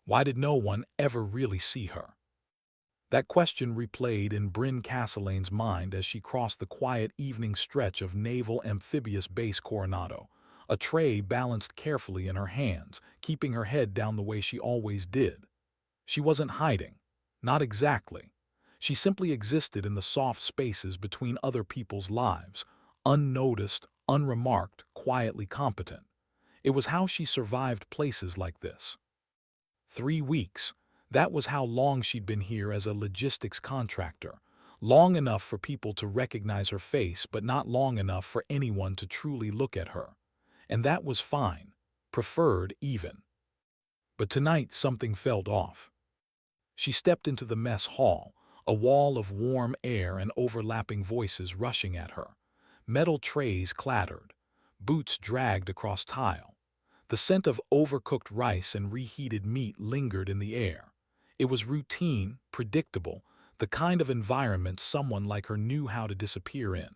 Why did no one ever really see her? That question replayed in Bryn Castellane's mind as she crossed the quiet evening stretch of Naval Amphibious Base Coronado, a tray balanced carefully in her hands, keeping her head down the way she always did. She wasn't hiding. Not exactly. She simply existed in the soft spaces between other people's lives, unnoticed, unremarked, quietly competent. It was how she survived places like this. 3 weeks. That was how long she'd been here as a logistics contractor. Long enough for people to recognize her face, but not long enough for anyone to truly look at her. And that was fine. Preferred, even. But tonight something felt off. She stepped into the mess hall, a wall of warm air and overlapping voices rushing at her. Metal trays clattered. Boots dragged across tile. The scent of overcooked rice and reheated meat lingered in the air. It was routine, predictable, the kind of environment someone like her knew how to disappear in.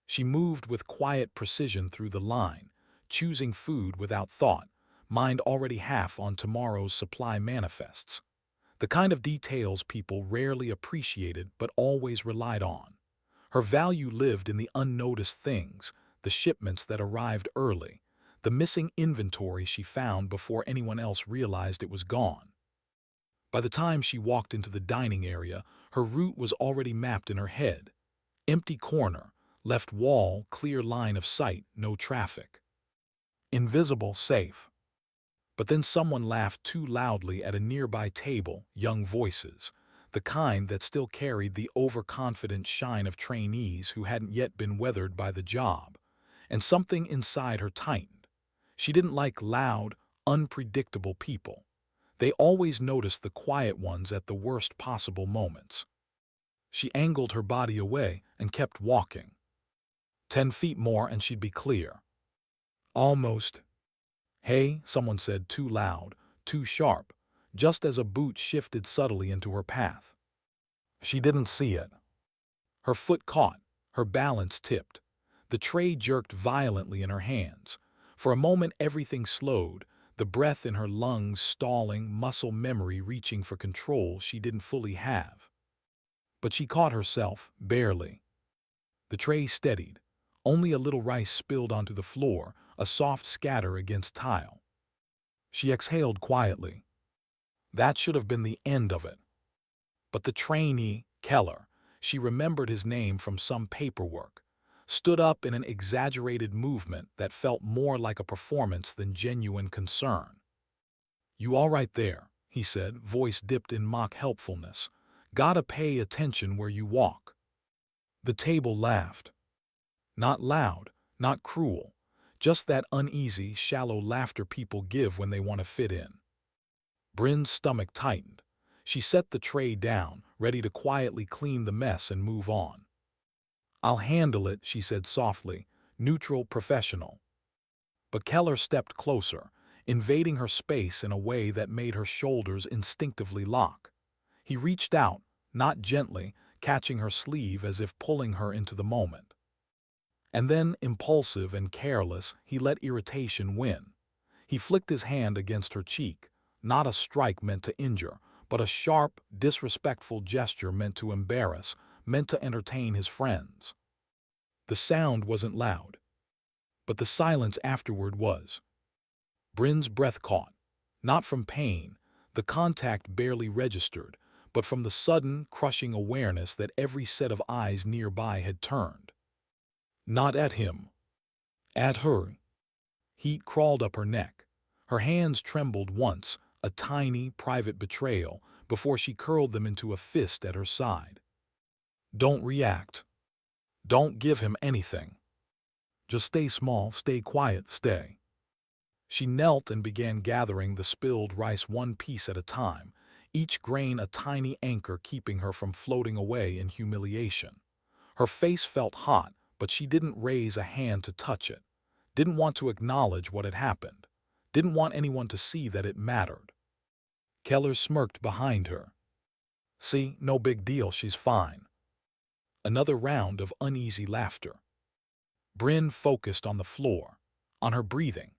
She moved with quiet precision through the line, choosing food without thought, mind already half on tomorrow's supply manifests. The kind of details people rarely appreciated but always relied on. Her value lived in the unnoticed things, the shipments that arrived early, the missing inventory she found before anyone else realized it was gone. By the time she walked into the dining area, her route was already mapped in her head. Empty corner, left wall, clear line of sight, no traffic. Invisible, safe. But then someone laughed too loudly at a nearby table, young voices, the kind that still carried the overconfident shine of trainees who hadn't yet been weathered by the job. And something inside her tightened. She didn't like loud, unpredictable people. They always noticed the quiet ones at the worst possible moments. She angled her body away and kept walking. 10 feet more and she'd be clear. Almost. "Hey," someone said, too loud, too sharp, just as a boot shifted subtly into her path. She didn't see it. Her foot caught, her balance tipped. The tray jerked violently in her hands. For a moment everything slowed, the breath in her lungs stalling, muscle memory reaching for control she didn't fully have. But she caught herself, barely. The tray steadied. Only a little rice spilled onto the floor, a soft scatter against tile. She exhaled quietly. That should have been the end of it. But the trainee, Keller, she remembered his name from some paperwork, stood up in an exaggerated movement that felt more like a performance than genuine concern. "You all right there?" he said, voice dipped in mock helpfulness. "Gotta pay attention where you walk." The table laughed. Not loud, not cruel, just that uneasy, shallow laughter people give when they want to fit in. Bryn's stomach tightened. She set the tray down, ready to quietly clean the mess and move on. "I'll handle it," she said softly, neutral, professional. But Keller stepped closer, invading her space in a way that made her shoulders instinctively lock. He reached out, not gently, catching her sleeve as if pulling her into the moment. And then, impulsive and careless, he let irritation win. He flicked his hand against her cheek, not a strike meant to injure, but a sharp, disrespectful gesture meant to embarrass, meant to entertain his friends. The sound wasn't loud, but the silence afterward was. Bryn's breath caught, not from pain, the contact barely registered, but from the sudden, crushing awareness that every set of eyes nearby had turned. Not at him. At her. Heat crawled up her neck. Her hands trembled once, a tiny, private betrayal, before she curled them into a fist at her side. "Don't react. Don't give him anything. Just stay small, stay quiet, stay." She knelt and began gathering the spilled rice one piece at a time, each grain a tiny anchor keeping her from floating away in humiliation. Her face felt hot, but she didn't raise a hand to touch it. Didn't want to acknowledge what had happened. Didn't want anyone to see that it mattered. Keller smirked behind her. "See, no big deal, she's fine." Another round of uneasy laughter. Bryn focused on the floor, on her breathing,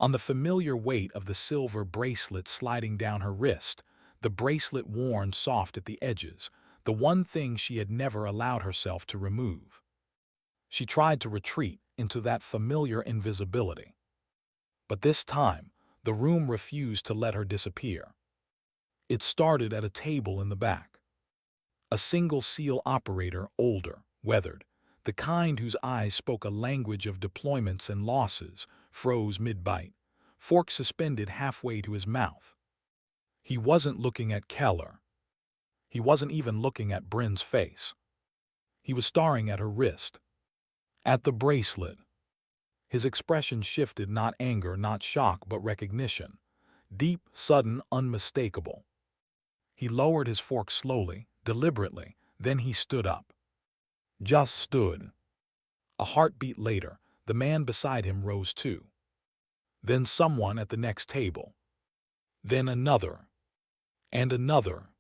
On the familiar weight of the silver bracelet sliding down her wrist, the bracelet worn soft at the edges, the one thing she had never allowed herself to remove. She tried to retreat into that familiar invisibility. But this time, the room refused to let her disappear. It started at a table in the back. A single seal operator, older, weathered, the kind whose eyes spoke a language of deployments and losses, froze mid-bite, fork suspended halfway to his mouth. He wasn't looking at Keller. He wasn't even looking at Bryn's face. He was staring at her wrist, at the bracelet. His expression shifted, not anger, not shock, but recognition. Deep, sudden, unmistakable. He lowered his fork slowly, deliberately, then he stood up. Just stood. A heartbeat later, the man beside him rose too. Then someone at the next table. Then another. And another.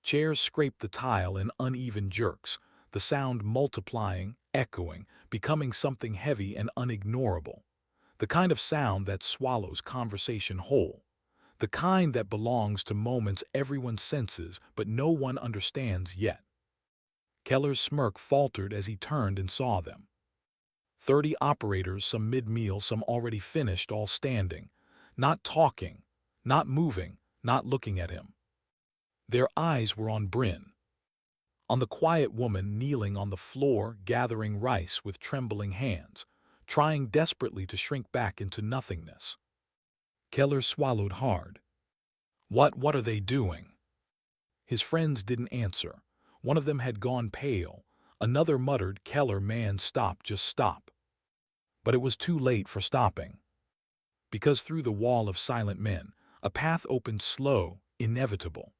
Chairs scraped the tile in uneven jerks, the sound multiplying, echoing, becoming something heavy and unignorable. The kind of sound that swallows conversation whole. The kind that belongs to moments everyone senses but no one understands yet. Keller's smirk faltered as he turned and saw them. 30 operators, some mid-meal, some already finished, all standing. Not talking, not moving, not looking at him. Their eyes were on Bryn. On the quiet woman kneeling on the floor, gathering rice with trembling hands, trying desperately to shrink back into nothingness. Keller swallowed hard. What are they doing? His friends didn't answer. One of them had gone pale. Another muttered, "Keller, man, stop, just stop." But it was too late for stopping. Because through the wall of silent men, a path opened, slow, inevitable.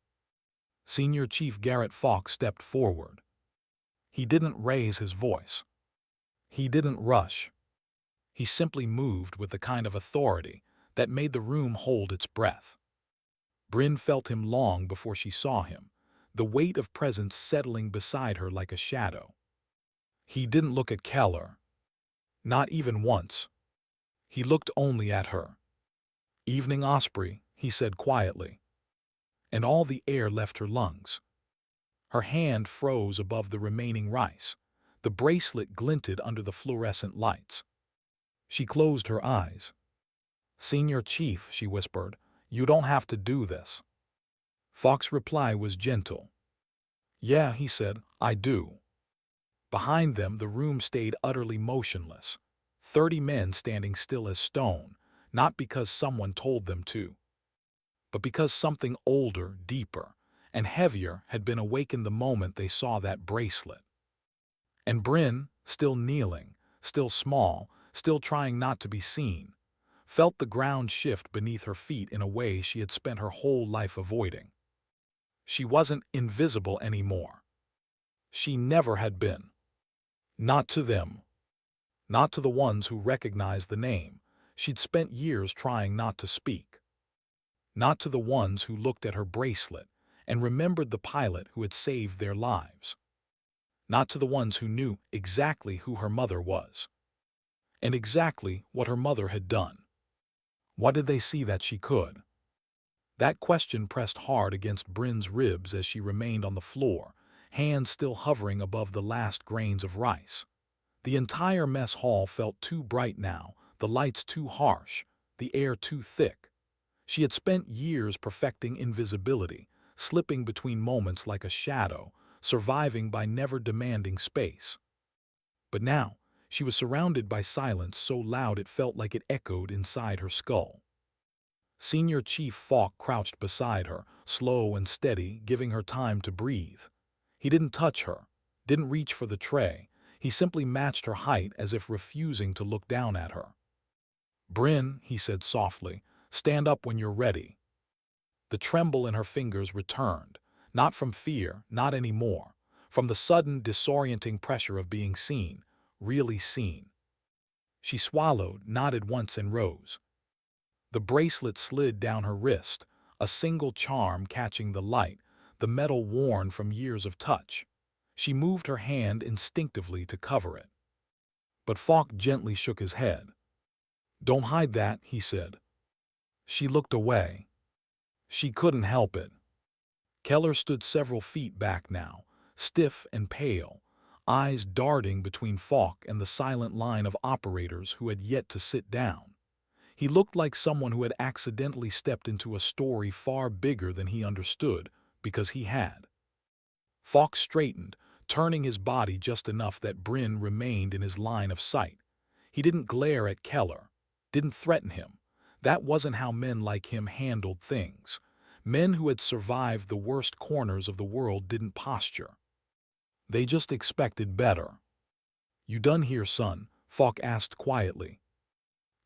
Senior Chief Garrett Falk stepped forward. He didn't raise his voice. He didn't rush. He simply moved with the kind of authority that made the room hold its breath. Bryn felt him long before she saw him, the weight of presence settling beside her like a shadow. He didn't look at Keller. Not even once. He looked only at her. "Evening, Osprey," he said quietly. And all the air left her lungs. Her hand froze above the remaining rice. The bracelet glinted under the fluorescent lights. She closed her eyes. "Senior Chief," she whispered, "you don't have to do this." Falk's reply was gentle. "Yeah," he said, "I do." Behind them, the room stayed utterly motionless. 30 men standing still as stone, not because someone told them to, but because something older, deeper, and heavier had been awakened the moment they saw that bracelet. And Bryn, still kneeling, still small, still trying not to be seen, felt the ground shift beneath her feet in a way she had spent her whole life avoiding. She wasn't invisible anymore. She never had been. Not to them. Not to the ones who recognized the name she'd spent years trying not to speak. Not to the ones who looked at her bracelet and remembered the pilot who had saved their lives. Not to the ones who knew exactly who her mother was. And exactly what her mother had done. What did they see that she could? That question pressed hard against Bryn's ribs as she remained on the floor, hands still hovering above the last grains of rice. The entire mess hall felt too bright now, the lights too harsh, the air too thick. She had spent years perfecting invisibility, slipping between moments like a shadow, surviving by never demanding space. But now, she was surrounded by silence so loud it felt like it echoed inside her skull. Senior Chief Falk crouched beside her, slow and steady, giving her time to breathe. He didn't touch her, didn't reach for the tray. He simply matched her height as if refusing to look down at her. "Bryn," he said softly, "stand up when you're ready." The tremble in her fingers returned, not from fear, not anymore, from the sudden disorienting pressure of being seen, really seen. She swallowed, nodded once and rose. The bracelet slid down her wrist, a single charm catching the light, the metal worn from years of touch. She moved her hand instinctively to cover it. But Falk gently shook his head. "Don't hide that," he said. She looked away. She couldn't help it. Keller stood several feet back now, stiff and pale, eyes darting between Falk and the silent line of operators who had yet to sit down. He looked like someone who had accidentally stepped into a story far bigger than he understood, because he had. Falk straightened, turning his body just enough that Bryn remained in his line of sight. He didn't glare at Keller, didn't threaten him. That wasn't how men like him handled things. Men who had survived the worst corners of the world didn't posture. They just expected better. "You done here, son?" Falk asked quietly.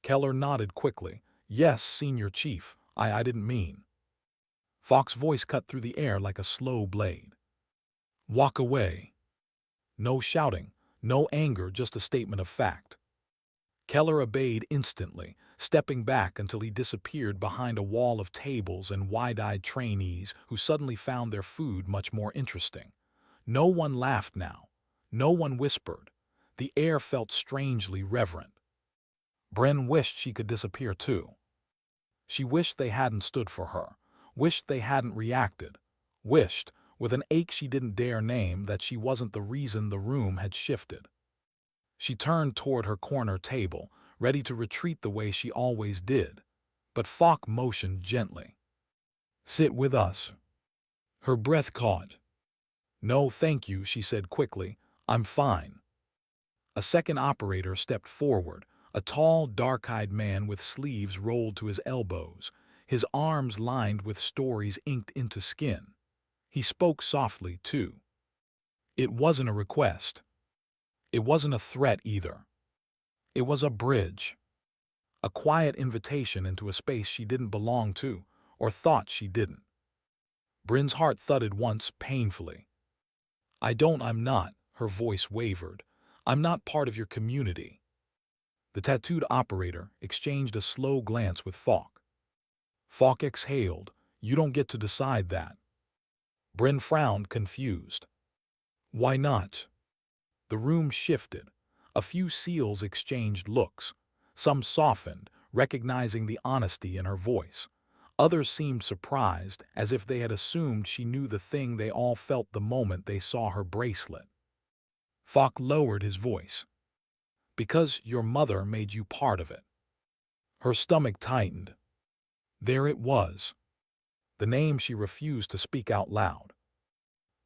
Keller nodded quickly. "Yes, Senior Chief, I didn't mean." Falk's voice cut through the air like a slow blade. "Walk away." No shouting, no anger, just a statement of fact. Keller obeyed instantly, stepping back until he disappeared behind a wall of tables and wide-eyed trainees who suddenly found their food much more interesting. No one laughed now. No one whispered. The air felt strangely reverent. Bryn wished she could disappear too. She wished they hadn't stood for her, wished they hadn't reacted, wished, with an ache she didn't dare name, that she wasn't the reason the room had shifted. She turned toward her corner table, ready to retreat the way she always did, but Falk motioned gently. "Sit with us." Her breath caught. "No, thank you," she said quickly. "I'm fine." A second operator stepped forward, a tall, dark-eyed man with sleeves rolled to his elbows, his arms lined with stories inked into skin. He spoke softly, too. It wasn't a request. It wasn't a threat either. It was a bridge. A quiet invitation into a space she didn't belong to, or thought she didn't. Bryn's heart thudded once, painfully. I'm not," her voice wavered. "I'm not part of your community." The tattooed operator exchanged a slow glance with Falk. Falk exhaled. "You don't get to decide that." Bryn frowned, confused. "Why not?" The room shifted. A few SEALs exchanged looks. Some softened, recognizing the honesty in her voice. Others seemed surprised, as if they had assumed she knew the thing they all felt the moment they saw her bracelet. Falk lowered his voice. "Because your mother made you part of it." Her stomach tightened. There it was. The name she refused to speak out loud.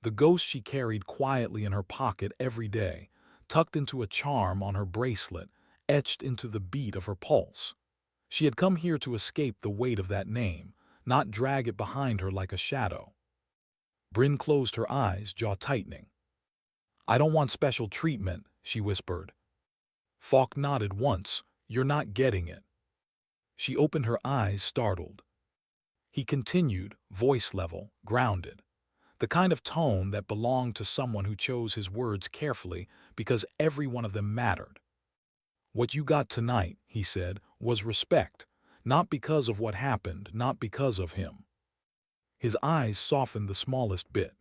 The ghost she carried quietly in her pocket every day, tucked into a charm on her bracelet, etched into the beat of her pulse. She had come here to escape the weight of that name, not drag it behind her like a shadow. Bryn closed her eyes, jaw tightening. "I don't want special treatment," she whispered. Falk nodded once. "You're not getting it." She opened her eyes, startled. He continued, voice level, grounded. The kind of tone that belonged to someone who chose his words carefully because every one of them mattered. "What you got tonight," he said, "was respect. Not because of what happened, not because of him." His eyes softened the smallest bit.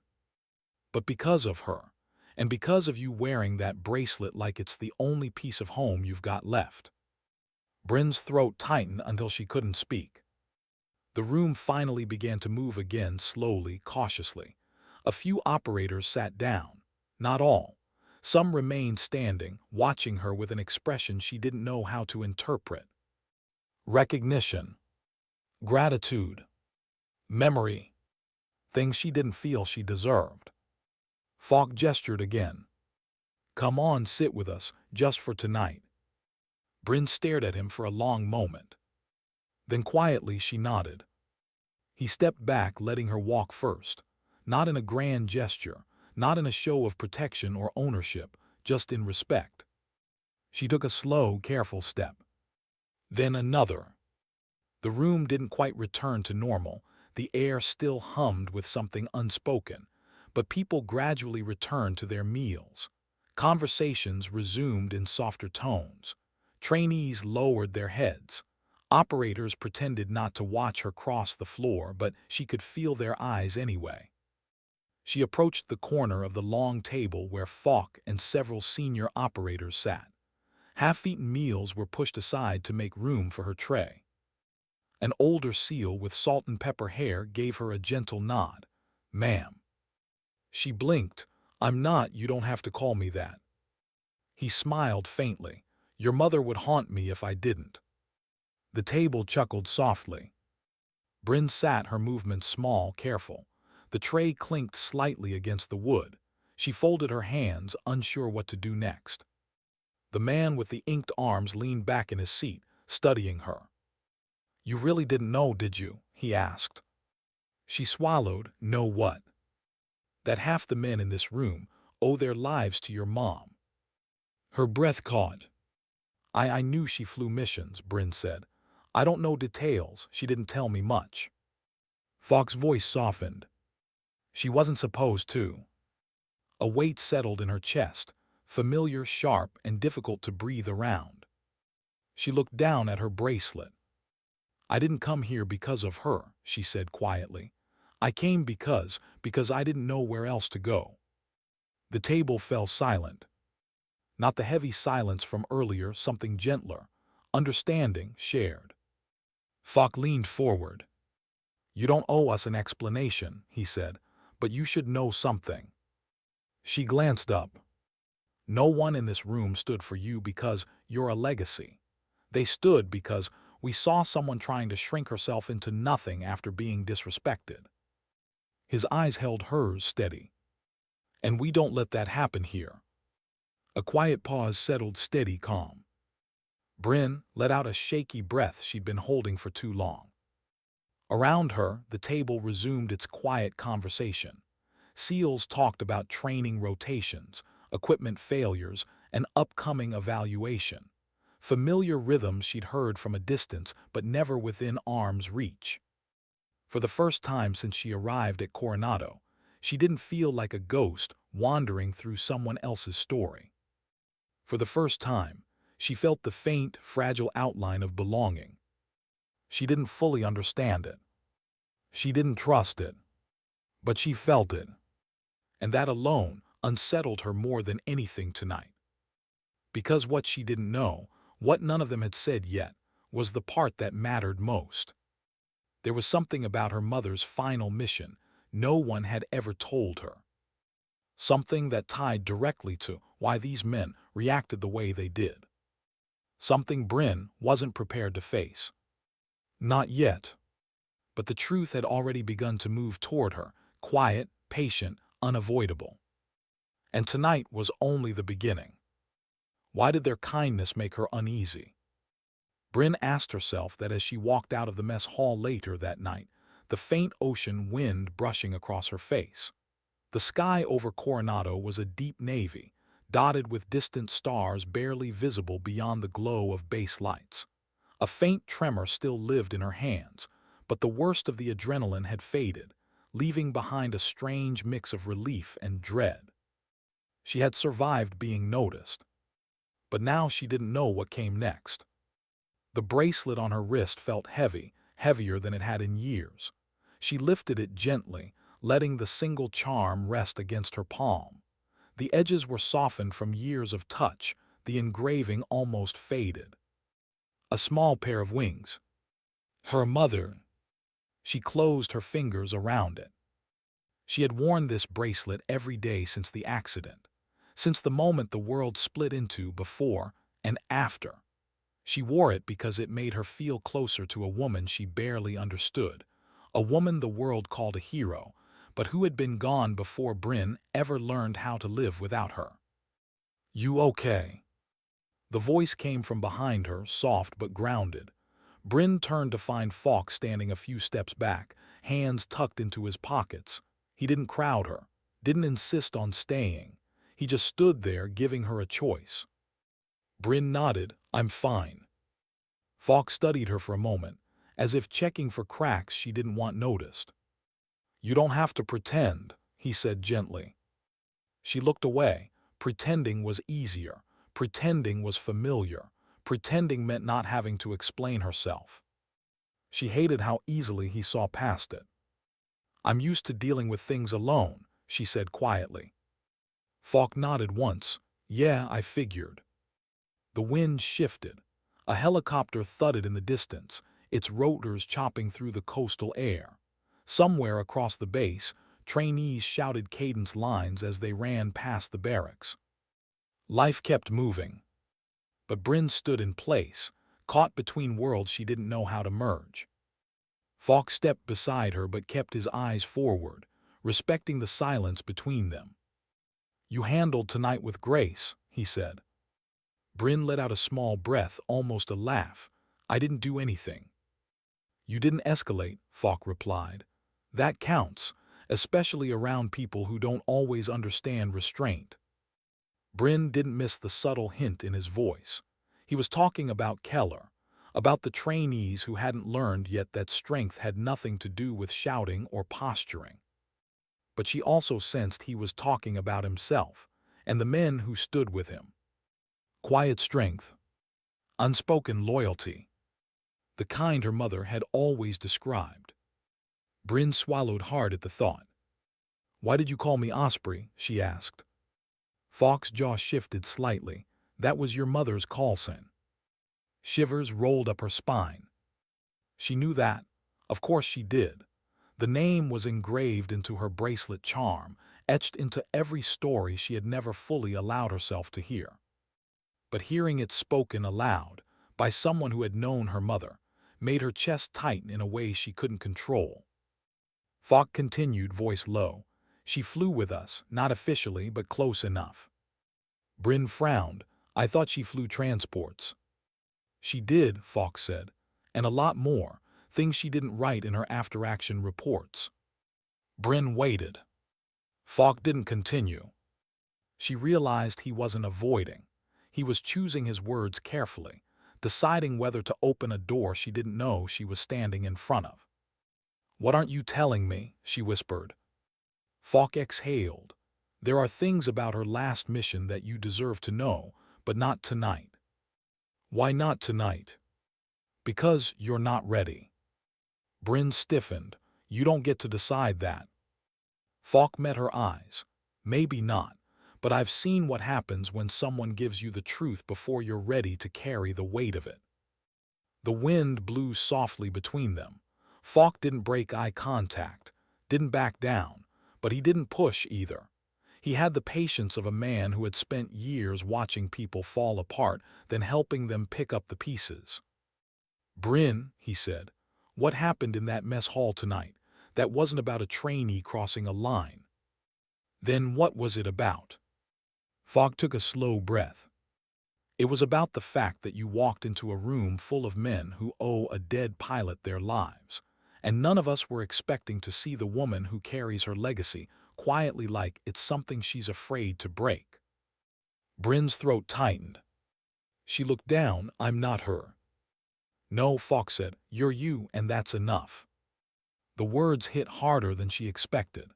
"But because of her, and because of you wearing that bracelet like it's the only piece of home you've got left." Bryn's throat tightened until she couldn't speak. The room finally began to move again, slowly, cautiously. A few operators sat down. Not all. Some remained standing, watching her with an expression she didn't know how to interpret. Recognition. Gratitude. Memory. Things she didn't feel she deserved. Falk gestured again. "Come on, sit with us, just for tonight." Bryn stared at him for a long moment. Then quietly she nodded. He stepped back, letting her walk first. Not in a grand gesture, not in a show of protection or ownership, just in respect. She took a slow, careful step. Then another. The room didn't quite return to normal. The air still hummed with something unspoken, but people gradually returned to their meals. Conversations resumed in softer tones. Trainees lowered their heads. Operators pretended not to watch her cross the floor, but she could feel their eyes anyway. She approached the corner of the long table where Falk and several senior operators sat. Half-eaten meals were pushed aside to make room for her tray. An older seal with salt and pepper hair gave her a gentle nod. "Ma'am." She blinked. "I'm not, you don't have to call me that." He smiled faintly. "Your mother would haunt me if I didn't." The table chuckled softly. Bryn sat, her movements small, careful. The tray clinked slightly against the wood. She folded her hands, unsure what to do next. The man with the inked arms leaned back in his seat, studying her. "You really didn't know, did you?" he asked. She swallowed. "Know what?" "That half the men in this room owe their lives to your mom." Her breath caught. I knew she flew missions," Bryn said. "I don't know details, she didn't tell me much." Falk's voice softened. "She wasn't supposed to." A weight settled in her chest, familiar, sharp, and difficult to breathe around. She looked down at her bracelet. "I didn't come here because of her," she said quietly. "I came because I didn't know where else to go." The table fell silent. Not the heavy silence from earlier, something gentler, understanding, shared. Falk leaned forward. "You don't owe us an explanation," he said, "but you should know something." She glanced up. "No one in this room stood for you because you're a legacy. They stood because we saw someone trying to shrink herself into nothing after being disrespected." His eyes held hers steady. "And we don't let that happen here." A quiet pause settled, steady calm. Bryn let out a shaky breath she'd been holding for too long. Around her, the table resumed its quiet conversation. SEALs talked about training rotations, equipment failures, and upcoming evaluation. Familiar rhythms she'd heard from a distance but never within arm's reach. For the first time since she arrived at Coronado, she didn't feel like a ghost wandering through someone else's story. For the first time, she felt the faint, fragile outline of belonging. She didn't fully understand it. She didn't trust it. But she felt it. And that alone unsettled her more than anything tonight. Because what she didn't know, what none of them had said yet, was the part that mattered most. There was something about her mother's final mission no one had ever told her. Something that tied directly to why these men reacted the way they did. Something Bryn wasn't prepared to face. Not yet. But the truth had already begun to move toward her, quiet, patient, unavoidable. And tonight was only the beginning. Why did their kindness make her uneasy? Bryn asked herself that as she walked out of the mess hall later that night, the faint ocean wind brushing across her face. The sky over Coronado was a deep navy, dotted with distant stars barely visible beyond the glow of base lights. A faint tremor still lived in her hands, but the worst of the adrenaline had faded, leaving behind a strange mix of relief and dread. She had survived being noticed, but now she didn't know what came next. The bracelet on her wrist felt heavy, heavier than it had in years. She lifted it gently, letting the single charm rest against her palm. The edges were softened from years of touch, the engraving almost faded. A small pair of wings. Her mother. She closed her fingers around it. She had worn this bracelet every day since the accident, since the moment the world split into before and after. She wore it because it made her feel closer to a woman she barely understood, a woman the world called a hero, but who had been gone before Bryn ever learned how to live without her. "You okay?" The voice came from behind her, soft but grounded. Bryn turned to find Falk standing a few steps back, hands tucked into his pockets. He didn't crowd her, didn't insist on staying. He just stood there, giving her a choice. Bryn nodded. "I'm fine." Falk studied her for a moment, as if checking for cracks she didn't want noticed. "You don't have to pretend," he said gently. She looked away. Pretending was easier. Pretending was familiar. Pretending meant not having to explain herself. She hated how easily he saw past it. "I'm used to dealing with things alone," she said quietly. Falk nodded once. "Yeah, I figured." The wind shifted. A helicopter thudded in the distance, its rotors chopping through the coastal air. Somewhere across the base, trainees shouted cadence lines as they ran past the barracks. Life kept moving. But Bryn stood in place, caught between worlds she didn't know how to merge. Falk stepped beside her but kept his eyes forward, respecting the silence between them. "You handled tonight with grace," he said. Bryn let out a small breath, almost a laugh. "I didn't do anything." "You didn't escalate," Falk replied. "That counts, especially around people who don't always understand restraint." Bryn didn't miss the subtle hint in his voice. He was talking about Keller, about the trainees who hadn't learned yet that strength had nothing to do with shouting or posturing. But she also sensed he was talking about himself and the men who stood with him. Quiet strength, unspoken loyalty, the kind her mother had always described. Bryn swallowed hard at the thought. "Why did you call me Osprey?" she asked. Falk's jaw shifted slightly. "That was your mother's call sign." Shivers rolled up her spine. She knew that. Of course she did. The name was engraved into her bracelet charm, etched into every story she had never fully allowed herself to hear. But hearing it spoken aloud, by someone who had known her mother, made her chest tighten in a way she couldn't control. Falk continued, voice low. "She flew with us, not officially, but close enough." Bryn frowned. "I thought she flew transports." "She did," Falk said, "and a lot more, things she didn't write in her after-action reports." Bryn waited. Falk didn't continue. She realized he wasn't avoiding. He was choosing his words carefully, deciding whether to open a door she didn't know she was standing in front of. "What aren't you telling me?" she whispered. Falk exhaled. "There are things about her last mission that you deserve to know, but not tonight." "Why not tonight?" "Because you're not ready." Bryn stiffened. "You don't get to decide that." Falk met her eyes. "Maybe not, but I've seen what happens when someone gives you the truth before you're ready to carry the weight of it." The wind blew softly between them. Falk didn't break eye contact, didn't back down, but he didn't push either. He had the patience of a man who had spent years watching people fall apart, then helping them pick up the pieces. "Bryn," he said, "what happened in that mess hall tonight? That wasn't about a trainee crossing a line." "Then what was it about?" Falk took a slow breath. "It was about the fact that you walked into a room full of men who owe a dead pilot their lives, and none of us were expecting to see the woman who carries her legacy quietly like it's something she's afraid to break." Bryn's throat tightened. She looked down. "I'm not her." "No," Falk said, "you're you, and that's enough." The words hit harder than she expected.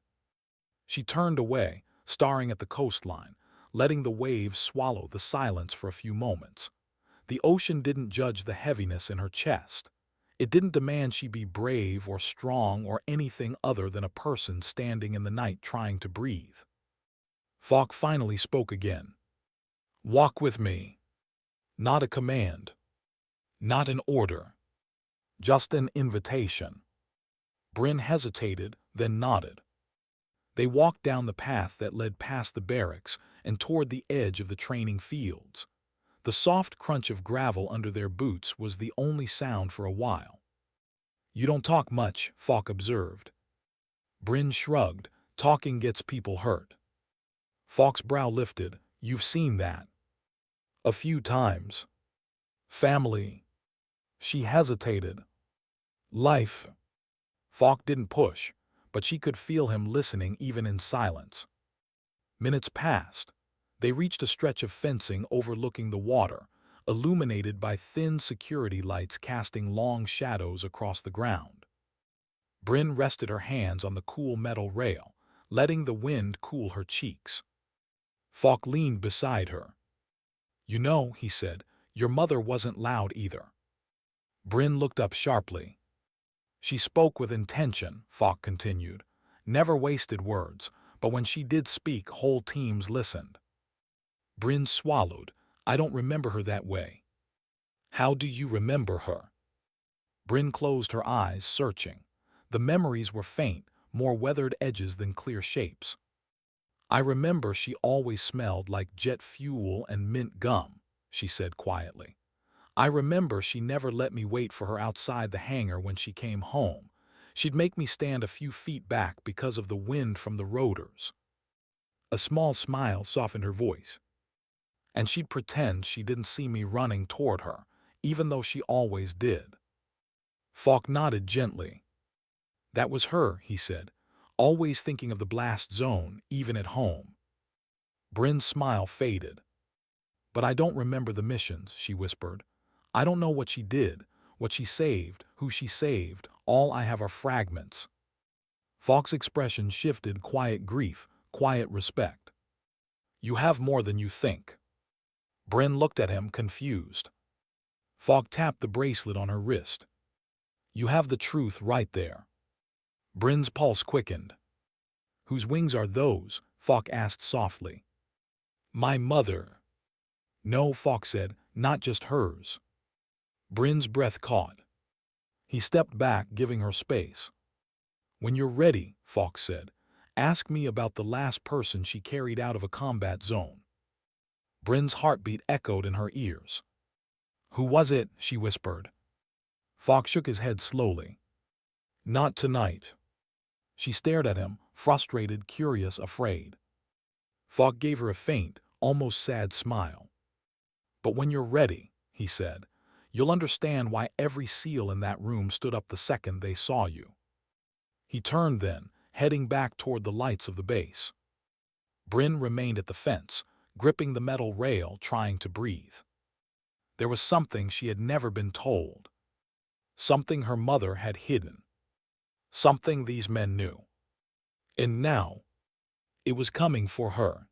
She turned away, staring at the coastline, letting the waves swallow the silence for a few moments. The ocean didn't judge the heaviness in her chest. It didn't demand she be brave or strong or anything other than a person standing in the night trying to breathe. Falk finally spoke again. "Walk with me." Not a command. Not an order. Just an invitation. Bryn hesitated, then nodded. They walked down the path that led past the barracks and toward the edge of the training fields. The soft crunch of gravel under their boots was the only sound for a while. "You don't talk much," Falk observed. Bryn shrugged. "Talking gets people hurt." Falk's brow lifted. "You've seen that." "A few times." "Family." She hesitated. "Life." Falk didn't push, but she could feel him listening even in silence. Minutes passed. They reached a stretch of fencing overlooking the water, illuminated by thin security lights casting long shadows across the ground. Bryn rested her hands on the cool metal rail, letting the wind cool her cheeks. Falk leaned beside her. "You know," he said, "your mother wasn't loud either." Bryn looked up sharply. "She spoke with intention," Falk continued. "Never wasted words, but when she did speak, whole teams listened." Bryn swallowed. I don't remember her that way. How do you remember her? Bryn closed her eyes, searching. The memories were faint, more weathered edges than clear shapes. I remember she always smelled like jet fuel and mint gum, she said quietly. I remember she never let me wait for her outside the hangar when she came home. She'd make me stand a few feet back because of the wind from the rotors. A small smile softened her voice. And she'd pretend she didn't see me running toward her, even though she always did. Falk nodded gently. That was her, he said, always thinking of the blast zone, even at home. Bryn's smile faded. But I don't remember the missions, she whispered. I don't know what she did, what she saved, who she saved. All I have are fragments. Falk's expression shifted, quiet grief, quiet respect. You have more than you think. Bryn looked at him, confused. Falk tapped the bracelet on her wrist. You have the truth right there. Bryn's pulse quickened. Whose wings are those? Falk asked softly. My mother. No, Falk said, not just hers. Bryn's breath caught. He stepped back, giving her space. When you're ready, Falk said, ask me about the last person she carried out of a combat zone. Bryn's heartbeat echoed in her ears. Who was it? She whispered. Falk shook his head slowly. Not tonight. She stared at him, frustrated, curious, afraid. Falk gave her a faint, almost sad smile. But when you're ready, he said, you'll understand why every SEAL in that room stood up the second they saw you. He turned then, heading back toward the lights of the base. Bryn remained at the fence, gripping the metal rail, trying to breathe. There was something she had never been told. Something her mother had hidden. Something these men knew. And now, it was coming for her.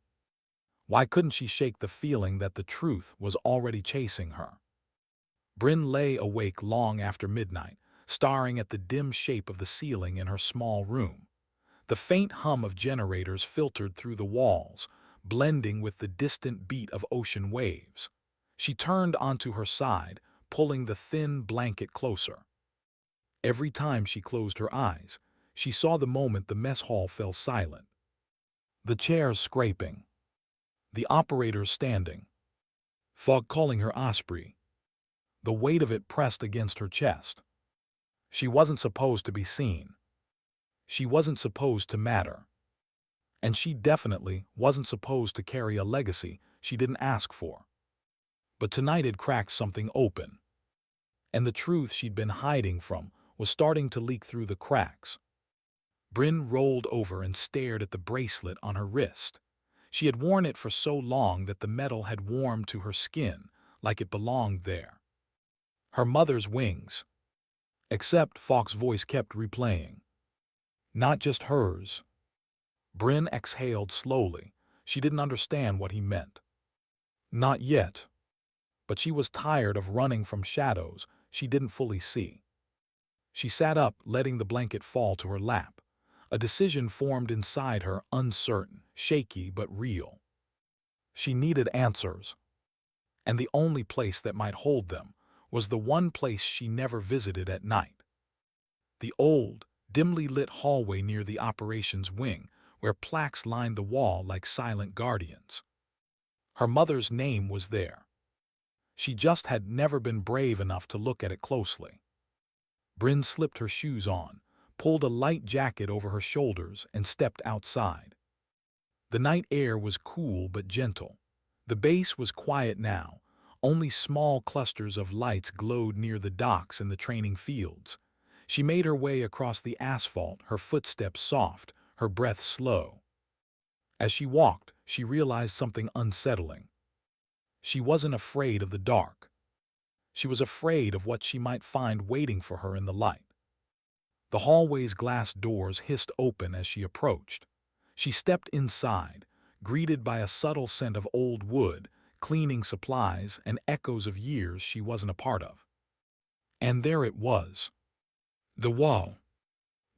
Why couldn't she shake the feeling that the truth was already chasing her? Bryn lay awake long after midnight, staring at the dim shape of the ceiling in her small room. The faint hum of generators filtered through the walls, blending with the distant beat of ocean waves. She turned onto her side, pulling the thin blanket closer. Every time she closed her eyes, she saw the moment the mess hall fell silent. The chairs scraping. The operators standing. Falk calling her Osprey. The weight of it pressed against her chest. She wasn't supposed to be seen. She wasn't supposed to matter. And she definitely wasn't supposed to carry a legacy she didn't ask for. But tonight had cracked something open. And the truth she'd been hiding from was starting to leak through the cracks. Bryn rolled over and stared at the bracelet on her wrist. She had worn it for so long that the metal had warmed to her skin, like it belonged there. Her mother's wings. Except Falk's voice kept replaying. Not just hers. Bryn exhaled slowly. She didn't understand what he meant. Not yet. But she was tired of running from shadows she didn't fully see. She sat up, letting the blanket fall to her lap. A decision formed inside her, uncertain, shaky but real. She needed answers. And the only place that might hold them was the one place she never visited at night. The old, dimly lit hallway near the operations wing, where plaques lined the wall like silent guardians. Her mother's name was there. She just had never been brave enough to look at it closely. Bryn slipped her shoes on, pulled a light jacket over her shoulders, and stepped outside. The night air was cool but gentle. The base was quiet now. Only small clusters of lights glowed near the docks and the training fields. She made her way across the asphalt, her footsteps soft, her breath slow. As she walked, she realized something unsettling. She wasn't afraid of the dark. She was afraid of what she might find waiting for her in the light. The hallway's glass doors hissed open as she approached. She stepped inside, greeted by a subtle scent of old wood, cleaning supplies, and echoes of years she wasn't a part of. And there it was. The wall.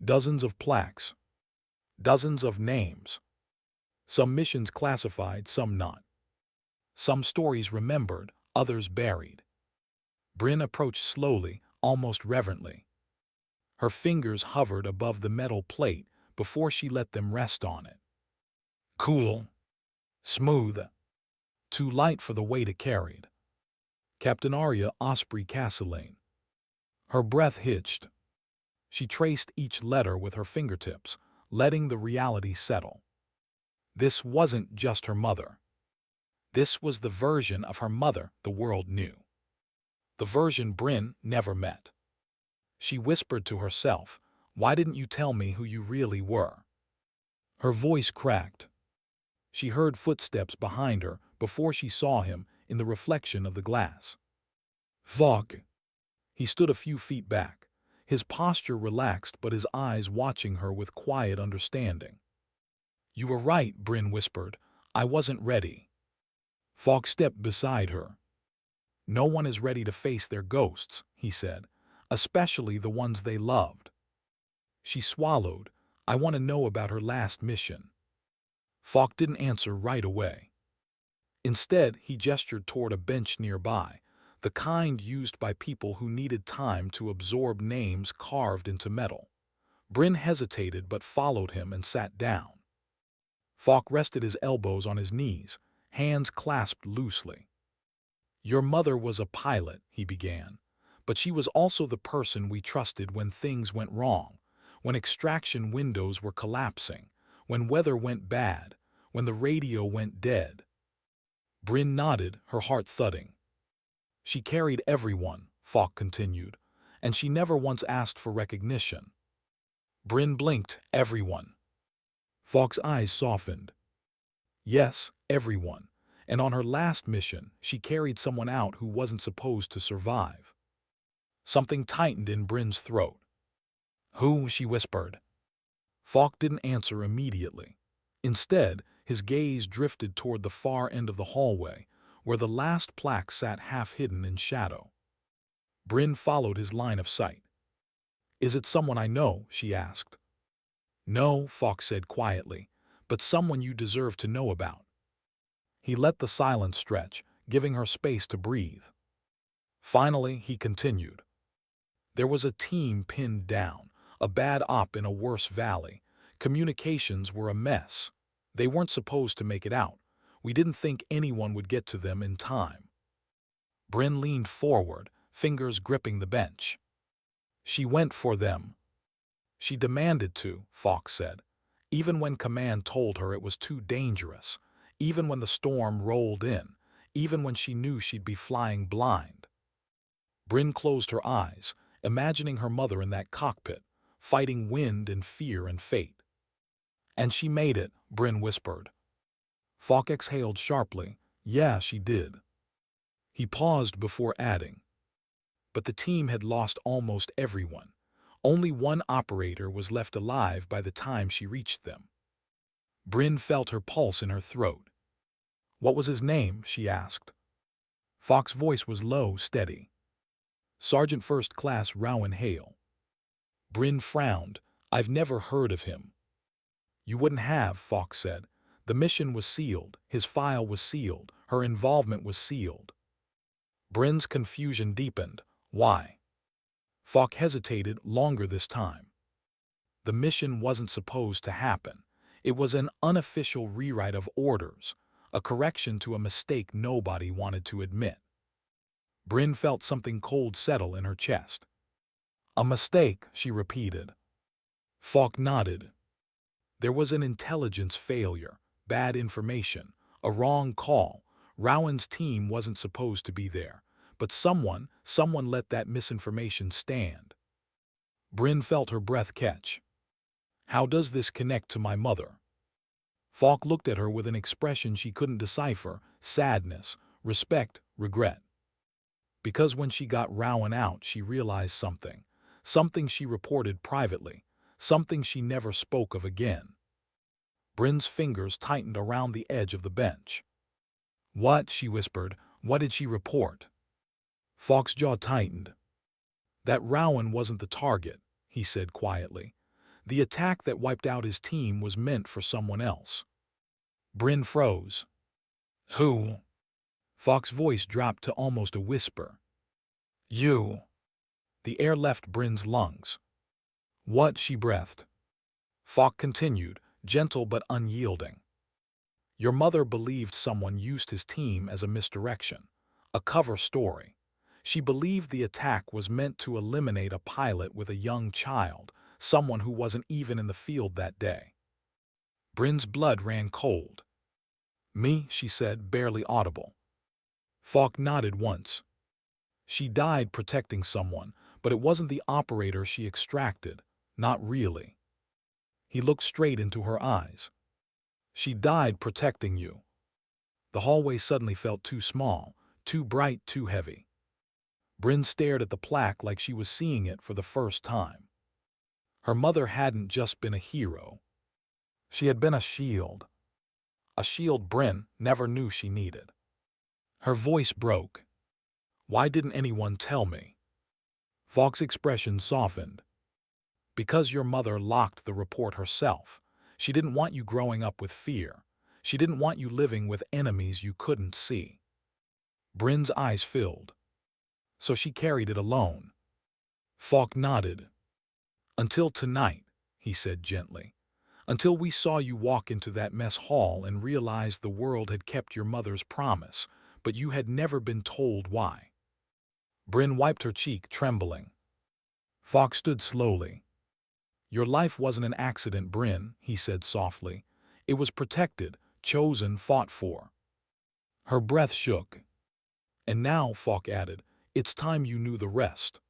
Dozens of plaques. Dozens of names. Some missions classified, some not. Some stories remembered, others buried. Bryn approached slowly, almost reverently. Her fingers hovered above the metal plate before she let them rest on it. Cool. Smooth. Too light for the weight it carried. Captain Arya Osprey Castellane. Her breath hitched. She traced each letter with her fingertips, letting the reality settle. This wasn't just her mother. This was the version of her mother the world knew. The version Bryn never met. She whispered to herself, "Why didn't you tell me who you really were?" Her voice cracked. She heard footsteps behind her before she saw him in the reflection of the glass. Fog. He stood a few feet back, his posture relaxed but his eyes watching her with quiet understanding. "You were right," Bryn whispered. "I wasn't ready." Falk stepped beside her. "No one is ready to face their ghosts," he said, "especially the ones they loved." She swallowed. "I want to know about her last mission." Falk didn't answer right away. Instead, he gestured toward a bench nearby, the kind used by people who needed time to absorb names carved into metal. Bryn hesitated but followed him and sat down. Falk rested his elbows on his knees, hands clasped loosely. "Your mother was a pilot," he began, "but she was also the person we trusted when things went wrong, when extraction windows were collapsing, when weather went bad, when the radio went dead." Bryn nodded, her heart thudding. "She carried everyone," Falk continued, "and she never once asked for recognition." Bryn blinked. "Everyone." Falk's eyes softened. "Yes, everyone. And on her last mission, she carried someone out who wasn't supposed to survive." Something tightened in Bryn's throat. "Who?" she whispered. Falk didn't answer immediately. Instead, his gaze drifted toward the far end of the hallway, where the last plaque sat half-hidden in shadow. Bryn followed his line of sight. "Is it someone I know?" she asked. "No," Falk said quietly, "but someone you deserve to know about." He let the silence stretch, giving her space to breathe. Finally, he continued. "There was a team pinned down, a bad op in a worse valley. Communications were a mess. They weren't supposed to make it out. We didn't think anyone would get to them in time." Bryn leaned forward, fingers gripping the bench. "She went for them." "She demanded to," Falk said, "even when command told her it was too dangerous, even when the storm rolled in, even when she knew she'd be flying blind." Bryn closed her eyes, imagining her mother in that cockpit, fighting wind and fear and fate. "And she made it," Bryn whispered. Falk exhaled sharply. "Yeah, she did." He paused before adding, "But the team had lost almost everyone. Only one operator was left alive by the time she reached them." Bryn felt her pulse in her throat. "What was his name?" she asked. Falk's voice was low, steady. "Sergeant First Class Rowan Hale." Bryn frowned. "I've never heard of him." "You wouldn't have," Falk said. "The mission was sealed, his file was sealed, her involvement was sealed." Bryn's confusion deepened. "Why?" Falk hesitated longer this time. "The mission wasn't supposed to happen. It was an unofficial rewrite of orders, a correction to a mistake nobody wanted to admit." Bryn felt something cold settle in her chest. "A mistake," she repeated. Falk nodded. "There was an intelligence failure, bad information, a wrong call. Rowan's team wasn't supposed to be there, but someone let that misinformation stand." Bryn felt her breath catch. "How does this connect to my mother?" Falk looked at her with an expression she couldn't decipher: sadness, respect, regret. "Because when she got Rowan out, she realized something. Something she reported privately. Something she never spoke of again." Bryn's fingers tightened around the edge of the bench. "What?" she whispered. "What did she report?" Falk's jaw tightened. "That Rowan wasn't the target," he said quietly. "The attack that wiped out his team was meant for someone else." Bryn froze. "Who?" Falk's voice dropped to almost a whisper. You. The air left Bryn's lungs. What? She breathed. Falk continued, gentle but unyielding. Your mother believed someone used his team as a misdirection, a cover story. She believed the attack was meant to eliminate a pilot with a young child, someone who wasn't even in the field that day. Bryn's blood ran cold. Me, she said, barely audible. Falk nodded once. She died protecting someone, but it wasn't the operator she extracted, not really. He looked straight into her eyes. She died protecting you. The hallway suddenly felt too small, too bright, too heavy. Bryn stared at the plaque like she was seeing it for the first time. Her mother hadn't just been a hero. She had been a shield. A shield Bryn never knew she needed. Her voice broke. Why didn't anyone tell me? Falk's expression softened. Because your mother locked the report herself. She didn't want you growing up with fear. She didn't want you living with enemies you couldn't see. Bryn's eyes filled. So she carried it alone. Falk nodded. Until tonight, he said gently. Until we saw you walk into that mess hall and realized the world had kept your mother's promise, but you had never been told why. Bryn wiped her cheek, trembling. Falk stood slowly. Your life wasn't an accident, Bryn, he said softly. It was protected, chosen, fought for. Her breath shook. And now, Falk added, it's time you knew the rest.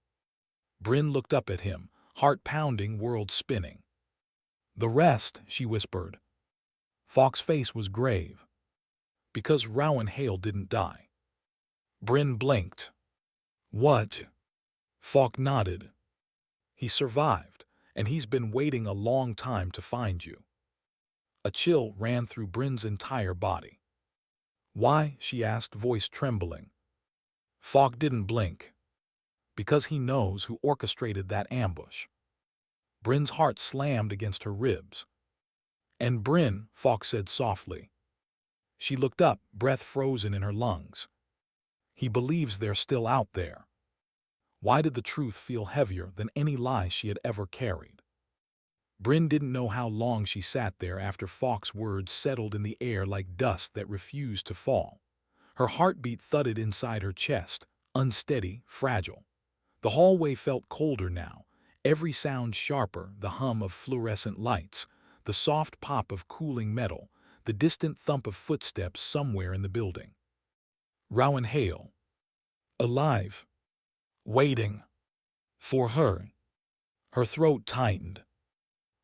Bryn looked up at him, heart pounding, world spinning. The rest, she whispered. Falk's face was grave. Because Rowan Hale didn't die. Bryn blinked. What? Falk nodded. He survived, and he's been waiting a long time to find you. A chill ran through Bryn's entire body. Why? She asked, voice trembling. Falk didn't blink. Because he knows who orchestrated that ambush. Bryn's heart slammed against her ribs. And Bryn, Falk said softly. She looked up, breath frozen in her lungs. He believes they're still out there. Why did the truth feel heavier than any lie she had ever carried? Bryn didn't know how long she sat there after Falk's words settled in the air like dust that refused to fall. Her heartbeat thudded inside her chest, unsteady, fragile. The hallway felt colder now, every sound sharper, the hum of fluorescent lights, the soft pop of cooling metal, the distant thump of footsteps somewhere in the building. Rowan Hale. Alive. Waiting. For her. Her throat tightened.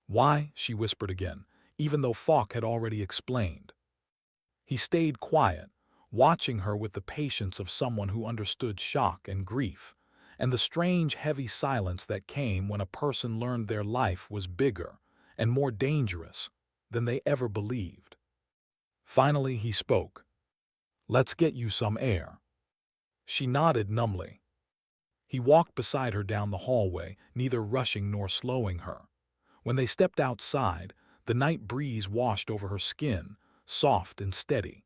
Why? She whispered again, even though Falk had already explained. He stayed quiet, watching her with the patience of someone who understood shock and grief, and the strange, heavy silence that came when a person learned their life was bigger and more dangerous than they ever believed. Finally, he spoke. Let's get you some air. She nodded numbly. He walked beside her down the hallway, neither rushing nor slowing her. When they stepped outside, the night breeze washed over her skin, soft and steady.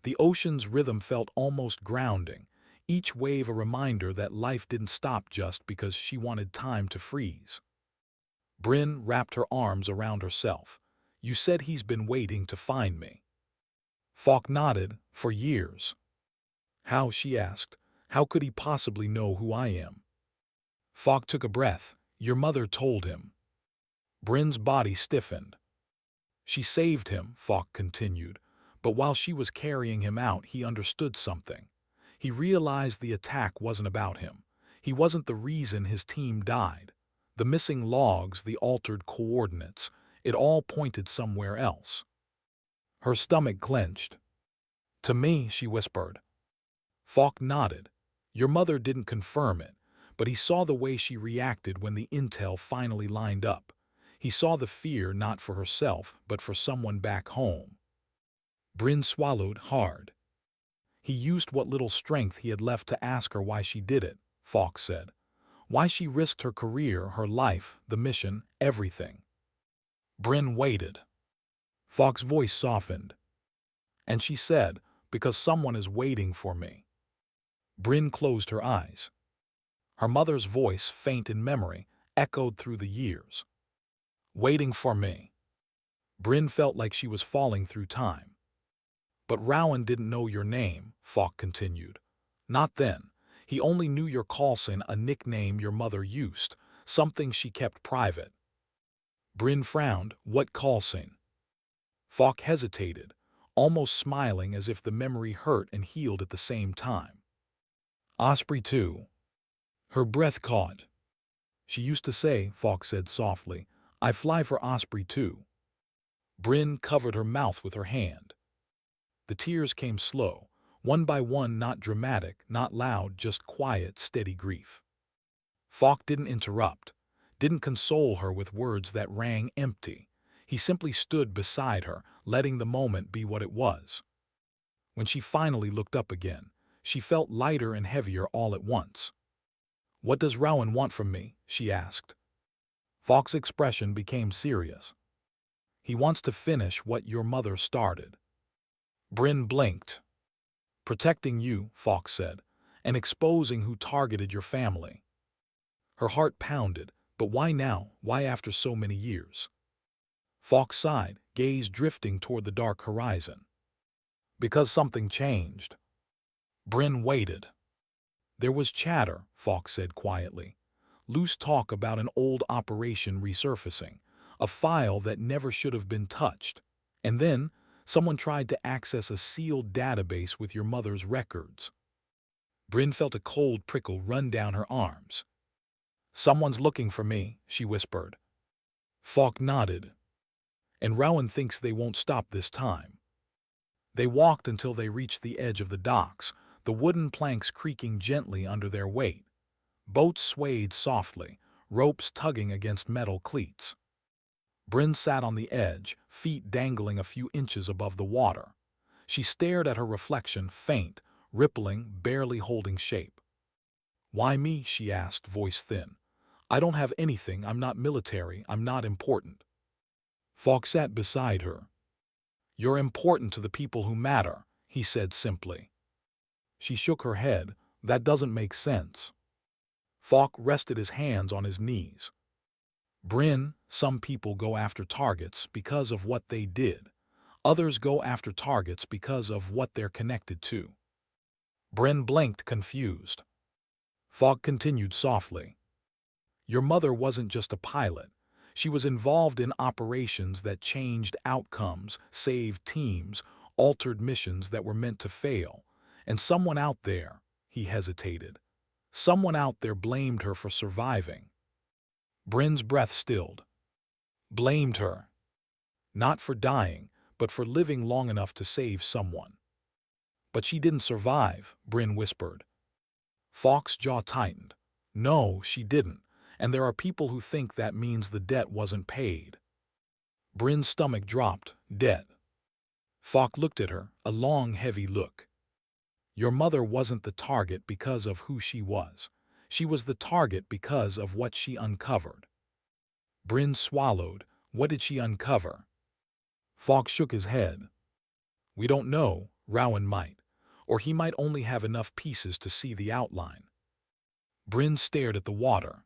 The ocean's rhythm felt almost grounding, each wave a reminder that life didn't stop just because she wanted time to freeze. Bryn wrapped her arms around herself. You said he's been waiting to find me. Falk nodded, for years. How? She asked. How could he possibly know who I am? Falk took a breath. Your mother told him. Bryn's body stiffened. She saved him, Falk continued, but while she was carrying him out, he understood something. He realized the attack wasn't about him. He wasn't the reason his team died. The missing logs, the altered coordinates, it all pointed somewhere else. Her stomach clenched. To me, she whispered. Falk nodded. Your mother didn't confirm it, but he saw the way she reacted when the intel finally lined up. He saw the fear not for herself, but for someone back home. Bryn swallowed hard. He used what little strength he had left to ask her why she did it, Falk said. Why she risked her career, her life, the mission, everything. Bryn waited. Falk's voice softened. And she said, because someone is waiting for me. Bryn closed her eyes. Her mother's voice, faint in memory, echoed through the years. Waiting for me. Bryn felt like she was falling through time. But Rowan didn't know your name, Falk continued. Not then. He only knew your call sign, a nickname your mother used, something she kept private. Bryn frowned. What call sign? Falk hesitated, almost smiling as if the memory hurt and healed at the same time. Osprey 2. Her breath caught. She used to say, Falk said softly, I fly for Osprey 2. Bryn covered her mouth with her hand. The tears came slow, one by one, not dramatic, not loud, just quiet, steady grief. Falk didn't interrupt, didn't console her with words that rang empty. He simply stood beside her, letting the moment be what it was. When she finally looked up again, she felt lighter and heavier all at once. What does Rowan want from me? She asked. Falk's expression became serious. He wants to finish what your mother started. Bryn blinked. Protecting you, Falk said, and exposing who targeted your family. Her heart pounded, but why now? Why after so many years? Falk sighed, gaze drifting toward the dark horizon. Because something changed. Bryn waited. There was chatter, Falk said quietly. Loose talk about an old operation resurfacing, a file that never should have been touched. And then, someone tried to access a sealed database with your mother's records. Bryn felt a cold prickle run down her arms. Someone's looking for me, she whispered. Falk nodded. And Rowan thinks they won't stop this time. They walked until they reached the edge of the docks, the wooden planks creaking gently under their weight. Boats swayed softly, ropes tugging against metal cleats. Bryn sat on the edge, feet dangling a few inches above the water. She stared at her reflection, faint, rippling, barely holding shape. Why me? She asked, voice thin. I don't have anything, I'm not military, I'm not important. Falk sat beside her. You're important to the people who matter, he said simply. She shook her head. That doesn't make sense. Falk rested his hands on his knees. Bryn, some people go after targets because of what they did. Others go after targets because of what they're connected to. Bryn blinked, confused. Falk continued softly. Your mother wasn't just a pilot. She was involved in operations that changed outcomes, saved teams, altered missions that were meant to fail. And someone out there, he hesitated, someone out there blamed her for surviving. Bryn's breath stilled. Blamed her. Not for dying, but for living long enough to save someone. But she didn't survive, Bryn whispered. Falk's jaw tightened. No, she didn't, and there are people who think that means the debt wasn't paid. Bryn's stomach dropped. Debt. Falk looked at her, a long, heavy look. Your mother wasn't the target because of who she was. She was the target because of what she uncovered. Bryn swallowed. What did she uncover? Falk shook his head. We don't know. Rowan might. Or he might only have enough pieces to see the outline. Bryn stared at the water.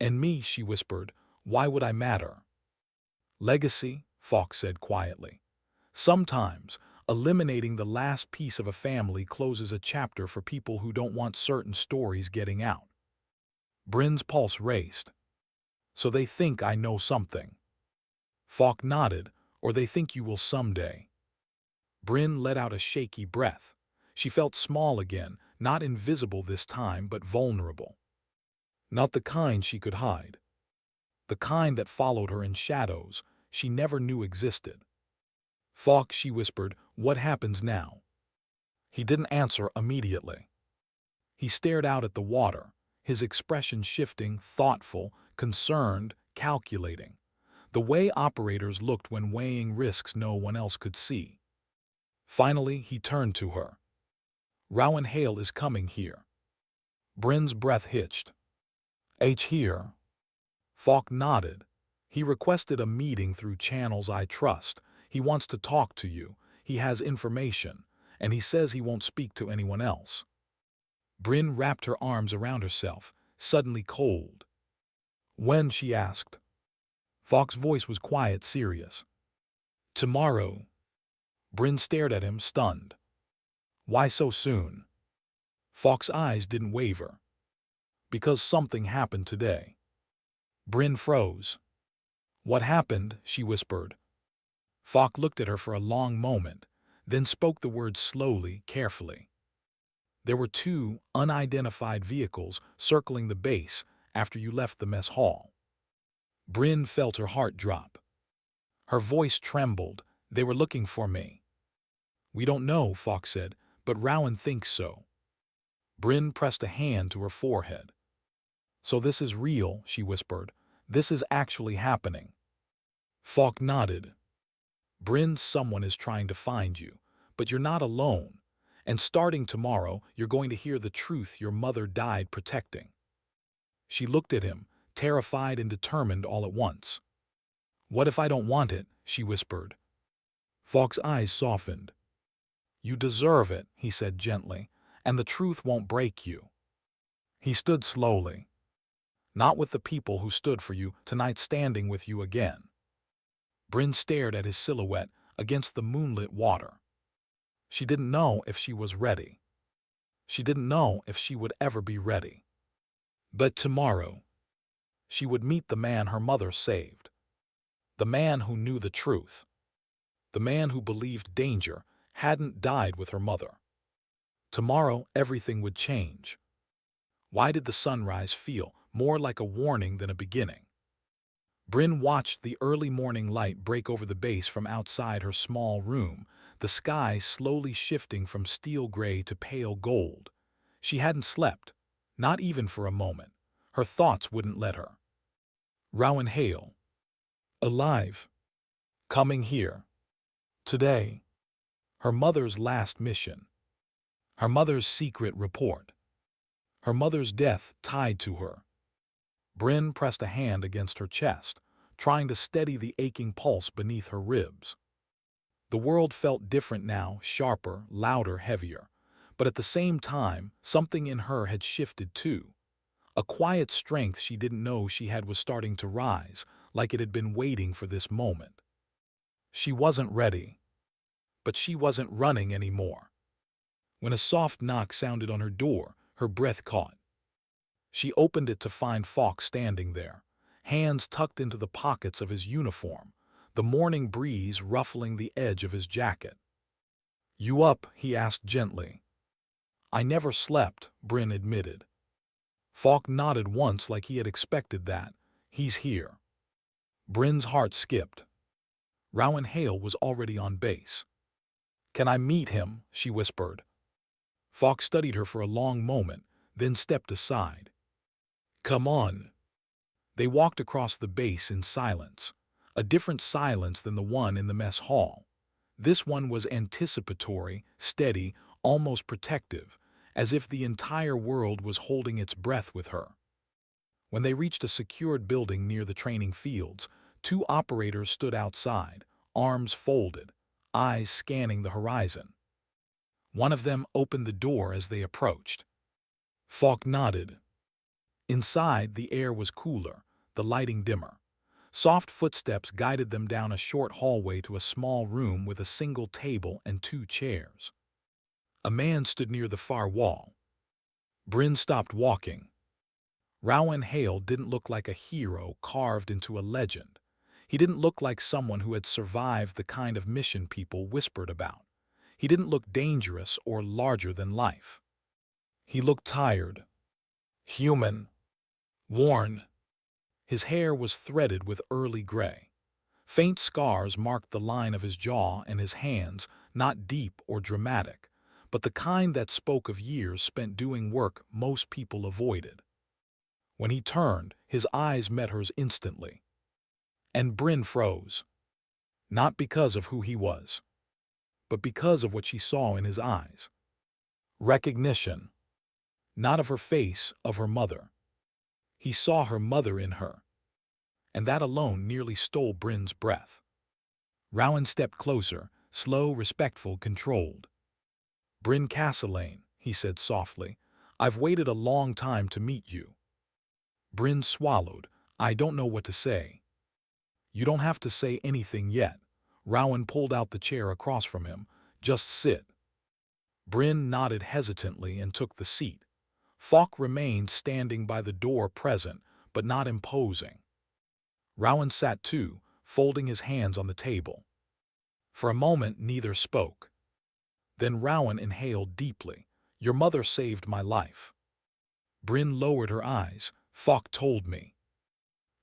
And me, she whispered. Why would I matter? Legacy, Falk said quietly. Sometimes, eliminating the last piece of a family closes a chapter for people who don't want certain stories getting out. Bryn's pulse raced. So they think I know something. Falk nodded. Or they think you will someday. Bryn let out a shaky breath. She felt small again, not invisible this time, but vulnerable. Not the kind she could hide. The kind that followed her in shadows she never knew existed. Falk, she whispered, what happens now? He didn't answer immediately. He stared out at the water, his expression shifting, thoughtful, concerned, calculating. The way operators looked when weighing risks no one else could see. Finally, he turned to her. Rowan Hale is coming here. Bryn's breath hitched. Here. Falk nodded. He requested a meeting through channels I trust. He wants to talk to you. He has information. and he says he won't speak to anyone else. Bryn wrapped her arms around herself, suddenly cold. When? She asked. Falk's voice was quiet, serious. Tomorrow. Bryn stared at him, stunned. Why so soon? Falk's eyes didn't waver. Because something happened today. Bryn froze. What happened? She whispered. Falk looked at her for a long moment, then spoke the words slowly, carefully. There were 2 unidentified vehicles circling the base after you left the mess hall. Bryn felt her heart drop. Her voice trembled. They were looking for me. We don't know, Falk said, but Rowan thinks so. Bryn pressed a hand to her forehead. So this is real, she whispered. This is actually happening. Falk nodded. Bryn, someone is trying to find you, but you're not alone. And starting tomorrow, you're going to hear the truth your mother died protecting. She looked at him, terrified and determined all at once. What if I don't want it? She whispered. Falk's eyes softened. You deserve it, he said gently, and the truth won't break you. He stood slowly. Not with the people who stood for you, tonight standing with you again. Bryn stared at his silhouette against the moonlit water. She didn't know if she was ready. She didn't know if she would ever be ready. But tomorrow, she would meet the man her mother saved. The man who knew the truth. The man who believed danger hadn't died with her mother. Tomorrow, everything would change. Why did the sunrise feel more like a warning than a beginning? Bryn watched the early morning light break over the base from outside her small room, the sky slowly shifting from steel gray to pale gold. She hadn't slept, not even for a moment. Her thoughts wouldn't let her. Rowan Hale. Alive. Coming here. Today. Her mother's last mission. Her mother's secret report. Her mother's death tied to her. Bryn pressed a hand against her chest, trying to steady the aching pulse beneath her ribs. The world felt different now, sharper, louder, heavier. But at the same time, something in her had shifted too. A quiet strength she didn't know she had was starting to rise, like it had been waiting for this moment. She wasn't ready. But she wasn't running anymore. When a soft knock sounded on her door, her breath caught. She opened it to find Falk standing there, hands tucked into the pockets of his uniform, the morning breeze ruffling the edge of his jacket. You up? He asked gently. I never slept, Bryn admitted. Falk nodded once like he had expected that. He's here. Bryn's heart skipped. Rowan Hale was already on base. Can I meet him? She whispered. Falk studied her for a long moment, then stepped aside. Come on. They walked across the base in silence, a different silence than the one in the mess hall. This one was anticipatory, steady, almost protective, as if the entire world was holding its breath with her. When they reached a secured building near the training fields, 2 operators stood outside, arms folded, eyes scanning the horizon. One of them opened the door as they approached. Falk nodded. Inside, the air was cooler, the lighting dimmer. Soft footsteps guided them down a short hallway to a small room with a single table and 2 chairs. A man stood near the far wall. Bryn stopped walking. Rowan Hale didn't look like a hero carved into a legend. He didn't look like someone who had survived the kind of mission people whispered about. He didn't look dangerous or larger than life. He looked tired, human, worn. His hair was threaded with early gray. Faint scars marked the line of his jaw and his hands, not deep or dramatic, but the kind that spoke of years spent doing work most people avoided. When he turned, his eyes met hers instantly. And Bryn froze. Not because of who he was, but because of what she saw in his eyes. Recognition. Not of her face, of her mother. He saw her mother in her. And that alone nearly stole Bryn's breath. Rowan stepped closer, slow, respectful, controlled. Bryn Castellane, he said softly. I've waited a long time to meet you. Bryn swallowed. I don't know what to say. You don't have to say anything yet. Rowan pulled out the chair across from him. Just sit. Bryn nodded hesitantly and took the seat. Falk remained standing by the door, present, but not imposing. Rowan sat too, folding his hands on the table. For a moment neither spoke. Then Rowan inhaled deeply. Your mother saved my life. Bryn lowered her eyes. Falk told me.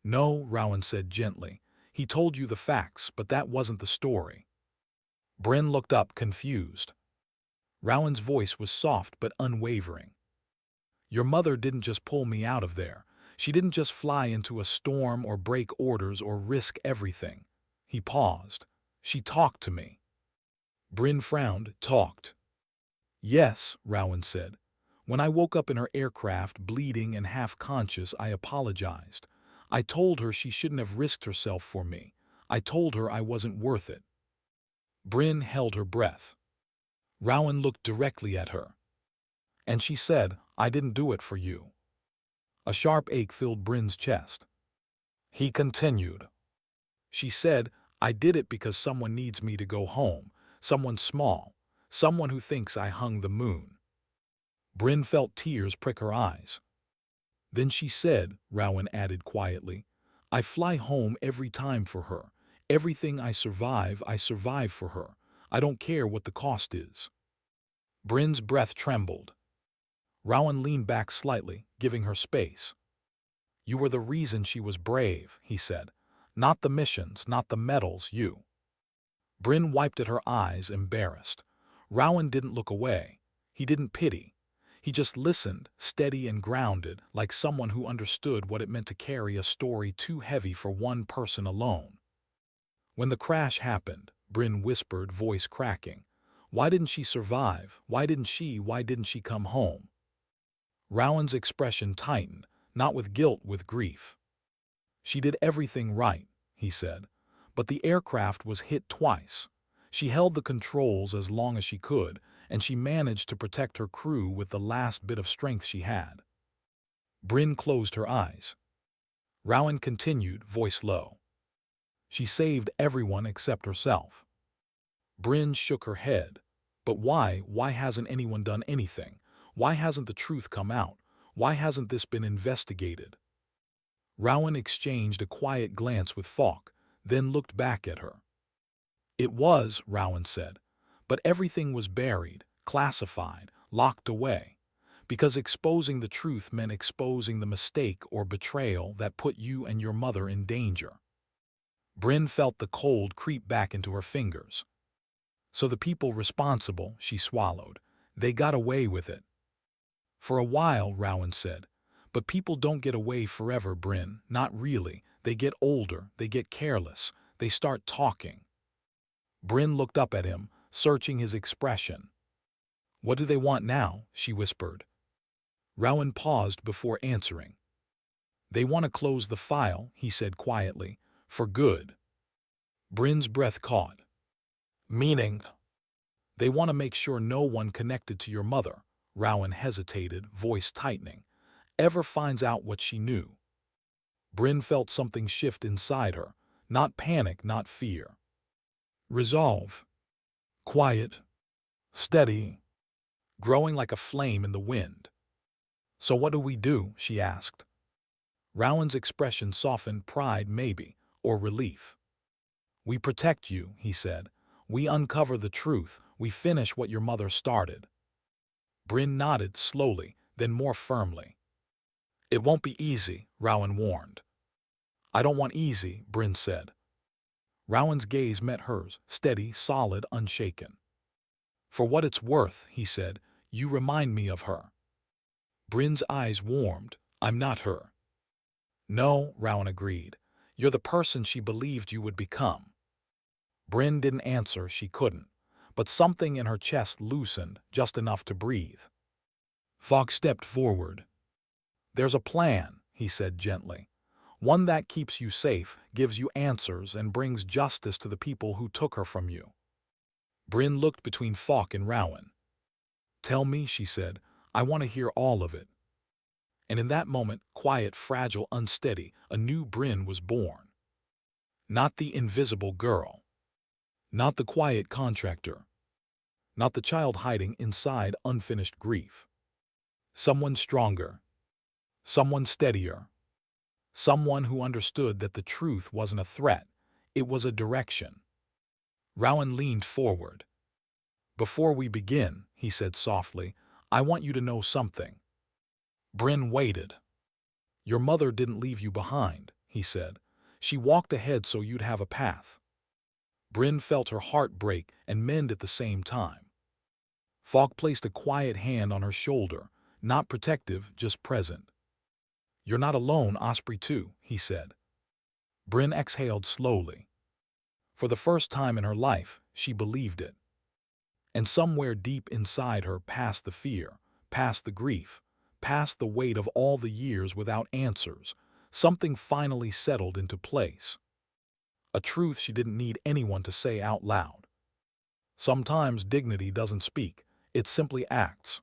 No, Rowan said gently. He told you the facts, but that wasn't the story. Bryn looked up, confused. Rowan's voice was soft but unwavering. Your mother didn't just pull me out of there. She didn't just fly into a storm or break orders or risk everything. He paused. She talked to me. Bryn frowned. Talked. Yes, Rowan said. When I woke up in her aircraft, bleeding and half-conscious, I apologized. I told her she shouldn't have risked herself for me. I told her I wasn't worth it. Bryn held her breath. Rowan looked directly at her. And she said, I didn't do it for you. A sharp ache filled Bryn's chest. He continued. She said, I did it because someone needs me to go home, someone small, someone who thinks I hung the moon. Bryn felt tears prick her eyes. Then she said, Rowan added quietly, I fly home every time for her. Everything I survive for her. I don't care what the cost is. Bryn's breath trembled. Rowan leaned back slightly, giving her space. You were the reason she was brave, he said. Not the missions, not the medals, you. Bryn wiped at her eyes, embarrassed. Rowan didn't look away. He didn't pity. He just listened, steady and grounded, like someone who understood what it meant to carry a story too heavy for one person alone. When the crash happened, Bryn whispered, voice cracking. Why didn't she survive? Why didn't she come home? Rowan's expression tightened, not with guilt, with grief. She did everything right, he said, but the aircraft was hit twice. She held the controls as long as she could, and she managed to protect her crew with the last bit of strength she had. Bryn closed her eyes. Rowan continued, voice low. She saved everyone except herself. Bryn shook her head. But why? Why hasn't anyone done anything? Why hasn't the truth come out? Why hasn't this been investigated? Rowan exchanged a quiet glance with Falk, then looked back at her. It was, Rowan said, but everything was buried, classified, locked away, because exposing the truth meant exposing the mistake or betrayal that put you and your mother in danger. Bryn felt the cold creep back into her fingers. So the people responsible, she swallowed, they got away with it. For a while, Rowan said, but people don't get away forever, Bryn, not really. They get older, they get careless, they start talking. Bryn looked up at him, searching his expression. What do they want now? She whispered. Rowan paused before answering. They want to close the file, he said quietly, for good. Bryn's breath caught. Meaning? They want to make sure no one connected to your mother, Rowan hesitated, voice tightening, ever finds out what she knew. Bryn felt something shift inside her, not panic, not fear. Resolve. Quiet. Steady. Growing like a flame in the wind. So what do we do? She asked. Rowan's expression softened, pride maybe, or relief. We protect you, he said. We uncover the truth. We finish what your mother started. Bryn nodded slowly, then more firmly. It won't be easy, Rowan warned. I don't want easy, Bryn said. Rowan's gaze met hers, steady, solid, unshaken. For what it's worth, he said, you remind me of her. Bryn's eyes warmed. I'm not her. No, Rowan agreed. You're the person she believed you would become. Bryn didn't answer, she couldn't, but something in her chest loosened, just enough to breathe. Fogg stepped forward. There's a plan, he said gently. One that keeps you safe, gives you answers, and brings justice to the people who took her from you. Bryn looked between Falk and Rowan. "Tell me," she said. "I want to hear all of it." And in that moment, quiet, fragile, unsteady, a new Bryn was born. Not the invisible girl. Not the quiet contractor. Not the child hiding inside unfinished grief. Someone stronger. Someone steadier. Someone who understood that the truth wasn't a threat, it was a direction. Rowan leaned forward. "Before we begin," he said softly, "I want you to know something." Bryn waited. "Your mother didn't leave you behind," he said. "She walked ahead so you'd have a path." Bryn felt her heart break and mend at the same time. Falk placed a quiet hand on her shoulder, not protective, just present. "You're not alone, Osprey too," he said. Bryn exhaled slowly. For the first time in her life, she believed it. And somewhere deep inside her, past the fear, past the grief, past the weight of all the years without answers, something finally settled into place. A truth she didn't need anyone to say out loud. Sometimes dignity doesn't speak, it simply acts.